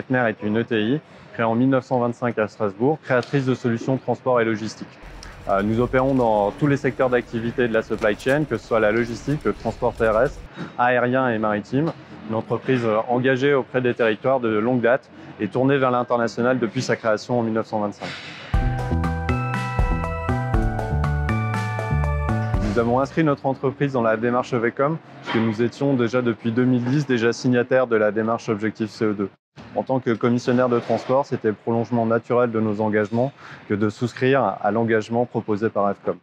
Epner est une ETI créée en 1925 à Strasbourg, créatrice de solutions de transport et logistique. Nous opérons dans tous les secteurs d'activité de la supply chain, que ce soit la logistique, le transport terrestre, aérien et maritime. Une entreprise engagée auprès des territoires de longue date et tournée vers l'international depuis sa création en 1925. Nous avons inscrit notre entreprise dans la démarche Vecom, puisque nous étions déjà depuis 2010 signataires de la démarche Objectif CO2. En tant que commissionnaire de transport, c'était le prolongement naturel de nos engagements que de souscrire à l'engagement proposé par AFCOM.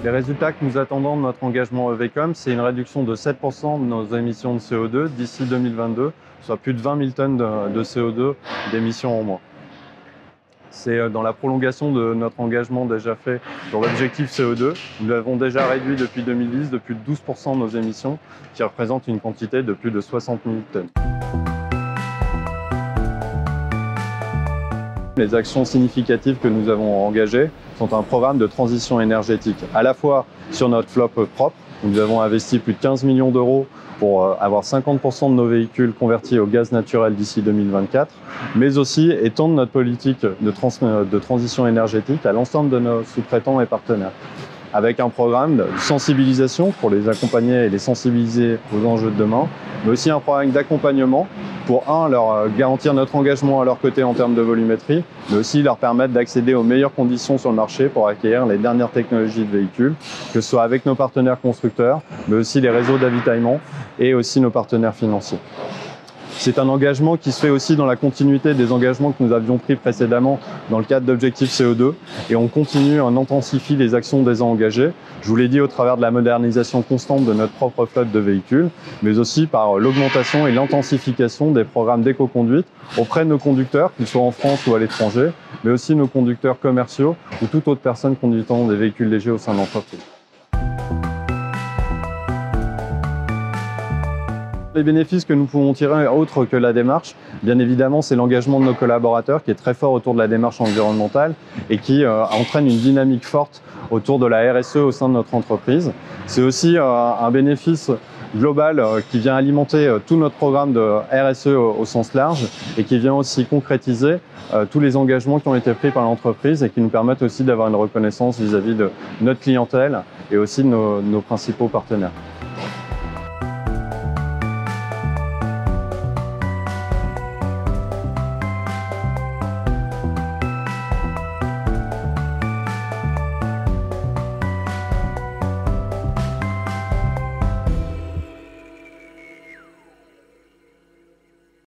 Les résultats que nous attendons de notre engagement Vecom, c'est une réduction de 7% de nos émissions de CO2 d'ici 2022, soit plus de 20 000 tonnes de CO2 d'émissions en moins. C'est dans la prolongation de notre engagement déjà fait sur l'objectif CO2. Nous l'avons déjà réduit depuis 2010 de plus de 12% de nos émissions, qui représente une quantité de plus de 60 000 tonnes. Les actions significatives que nous avons engagées sont un programme de transition énergétique, à la fois sur notre flotte propre, où nous avons investi plus de 15 millions d'euros pour avoir 50% de nos véhicules convertis au gaz naturel d'ici 2024, mais aussi étendre notre politique de transition énergétique à l'ensemble de nos sous-traitants et partenaires, avec un programme de sensibilisation pour les accompagner et les sensibiliser aux enjeux de demain, mais aussi un programme d'accompagnement pour, leur garantir notre engagement à leur côté en termes de volumétrie, mais aussi leur permettre d'accéder aux meilleures conditions sur le marché pour acquérir les dernières technologies de véhicules, que ce soit avec nos partenaires constructeurs, mais aussi les réseaux d'avitaillement et aussi nos partenaires financiers. C'est un engagement qui se fait aussi dans la continuité des engagements que nous avions pris précédemment dans le cadre d'Objectif CO2 et on continue, on intensifie les actions déjà engagées. Je vous l'ai dit au travers de la modernisation constante de notre propre flotte de véhicules, mais aussi par l'augmentation et l'intensification des programmes d'éco-conduite auprès de nos conducteurs, qu'ils soient en France ou à l'étranger, mais aussi nos conducteurs commerciaux ou toute autre personne conduisant des véhicules légers au sein de l'entreprise. Les bénéfices que nous pouvons tirer, autres que la démarche, bien évidemment, c'est l'engagement de nos collaborateurs qui est très fort autour de la démarche environnementale et qui entraîne une dynamique forte autour de la RSE au sein de notre entreprise. C'est aussi un bénéfice global qui vient alimenter tout notre programme de RSE au sens large et qui vient aussi concrétiser tous les engagements qui ont été pris par l'entreprise et qui nous permettent aussi d'avoir une reconnaissance vis-à-vis de notre clientèle et aussi de nos principaux partenaires.